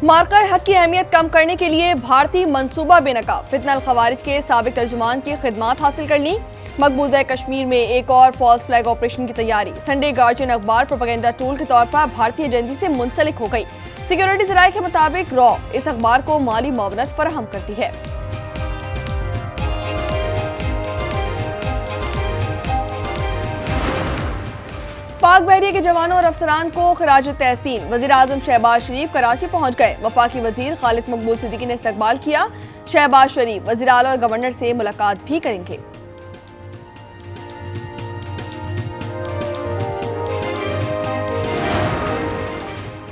मार्का हक की अहमियत कम करने के लिए भारतीय मंसूबा बेनकाब, फितना अल खवारिज के साबिक तर्जुमान की खिदमात हासिल कर ली। मकबूजा कश्मीर में एक और फॉल्स फ्लैग ऑपरेशन की तैयारी। संडे गार्जियन अखबार प्रोपेगेंडा टूल के तौर पर भारतीय एजेंसी से मुंसलिक हो गई। सिक्योरिटी जराये के मुताबिक रॉ इस अखबार को माली मुआवनत फराहम करती है। पाक बहरिया के जवानों और अफसरान को खिराज तहसीन। वजीर आजम शहबाज शरीफ कराची पहुंच गए। वफाकी वजीर खालिद मकबूल सिद्दीकी ने इस्तकबाल किया। शहबाज शरीफ वजीर आला और गवर्नर से मुलाकात भी करेंगे।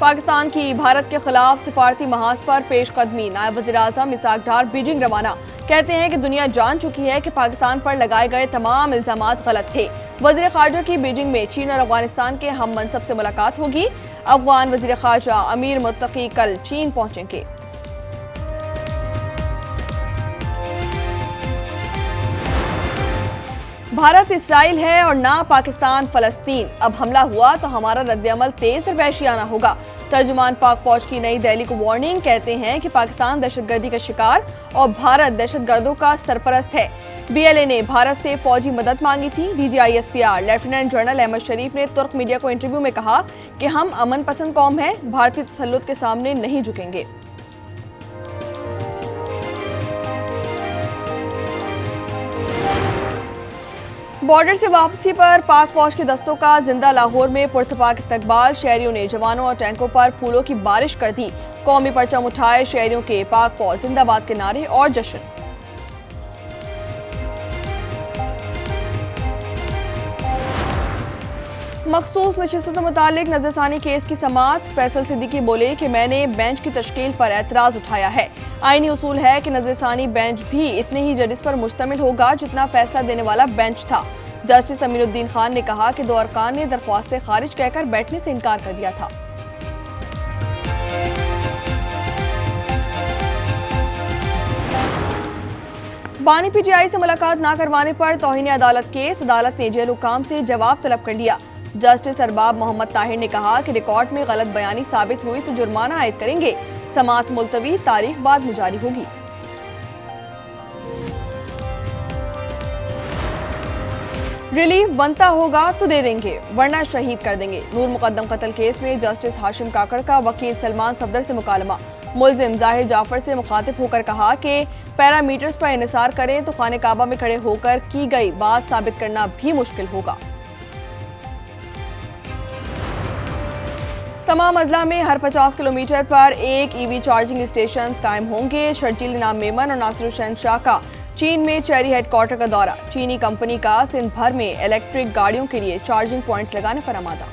पाकिस्तान की भारत के खिलाफ सिफारती महाज पर पेशकदमी। नायब वजीर आजम इसाक डार बीजिंग रवाना। कहते हैं कि दुनिया जान चुकी है कि पाकिस्तान पर लगाए गए तमाम इल्जामात गलत थे। वजीर खारजा की बीजिंग में चीन और अफगानिस्तान के हम मनसब से मुलाकात होगी। अफगान वजीर खारजा अमीर मुत्तकी कल चीन पहुंचेंगे। भारत इसराइल है और ना पाकिस्तान फलस्तीन। अब हमला हुआ तो हमारा रद्द-ए-अमल तेज और वहशियाना होगा। तर्जुमान पाक फौज की नई दिल्ली को वार्निंग। कहते हैं कि पाकिस्तान दहशतगर्दी का शिकार और भारत दहशतगर्दों का सरपरस्त है। बीएलए ने भारत से फौजी मदद मांगी थी। डीजीआईएसपीआर लेफ्टिनेंट जनरल अहमद शरीफ ने तुर्क मीडिया को इंटरव्यू में कहा कि हम अमन पसंद कौम हैं, भारतीय तसल्लुत के सामने नहीं झुकेंगे। बॉर्डर से वापसी पर पाक फौज के दस्तों का जिंदा लाहौर में पुरतपाक इस्तकबाल। शहरियों ने जवानों और टैंकों पर फूलों की बारिश कर दी। कौमी परचम उठाए शहरियों के। पाक फौज जिंदाबाद के नारे और जश्न। मखसूस नशिस्तों से मुतालिक नजरसानी केस की समाअत। फैसल सिद्दीकी बोले कि मैंने बेंच की तश्कील पर एतराज उठाया है। आईनी उसूल है कि नजरसानी बेंच भी इतने ही जजेस पर मुश्तमिल होगा जितना फैसला देने वाला बेंच था। जस्टिस अमीनुद्दीन खान ने कहा कि 2 अरकान ने दरख्वास्तें खारिज कहकर बैठने से इनकार कर दिया था। बानी पीटीआई से मुलाकात न करवाने पर तौहीन अदालत केस। अदालत ने जेल हुकाम से जवाब तलब कर लिया। जस्टिस अरबाब मोहम्मद ताहिर ने कहा कि रिकॉर्ड में गलत बयानी साबित हुई तो जुर्माना आयद करेंगे। समाअत मुलतवी, तारीख बाद में जारी होगी। रिलीफ बनता होगा तो दे देंगे वरना शहीद कर देंगे। नूर मुकद्दम कत्ल केस में जस्टिस हाशिम काकड़ का वकील सलमान सफदर से मुकालमा। मुलजिम जाहिर जाफर से मुखातिब होकर कहा कि पैरामीटर्स पर इन्हिसार करें तो खाने काबा में खड़े होकर की गई बात साबित करना भी मुश्किल होगा। तमाम अजला में हर 50 किलोमीटर पर एक ईवी चार्जिंग स्टेशन कायम होंगे। शर्जील इनाम मेमन और नासिर हुसैन शाह का चीन में चेरी हेडक्वार्टर का दौरा। चीनी कंपनी का सिंध भर में इलेक्ट्रिक गाड़ियों के लिए चार्जिंग पॉइंट्स लगाने पर आमादा।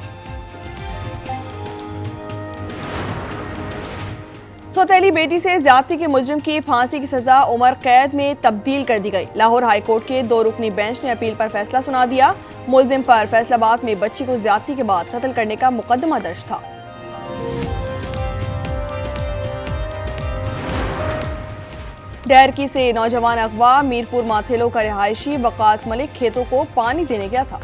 सौतेली बेटी से ज्यादती के मुलजिम की फांसी की सजा उम्र कैद में तब्दील कर दी गई। लाहौर हाईकोर्ट के 2 रुकनी बेंच ने अपील पर फैसला सुना दिया। मुलजिम पर फैसलाबाद में बच्ची को ज्यादती के बाद कत्ल करने का मुकदमा दर्ज था। डैरकी से नौजवान अगवा। मीरपुर माथेलो का रिहायशी वकास मलिक खेतों को पानी देने गया था।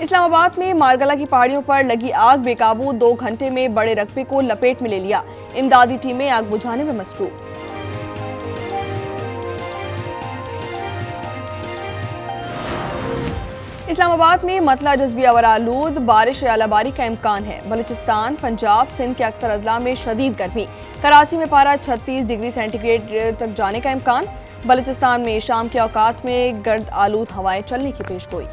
इस्लामाबाद में मारगला की पहाड़ियों पर लगी आग बेकाबू। 2 घंटे में बड़े रकबे को लपेट में ले लिया। इमदादी टीमें आग बुझाने में मसरूफ। इस्लामाबाद में मतला जज्बी अवरालूद। बारिश यालाबारी का इम्कान है। बलूचिस्तान, पंजाब, सिंध के अक्सर अजला में शदीद गर्मी। कराची में पारा 36 डिग्री सेंटीग्रेड तक जाने का इम्कान। बलूचिस्तान में शाम के औकात में गर्द आलूद हवाएं चलने की पेशगोई।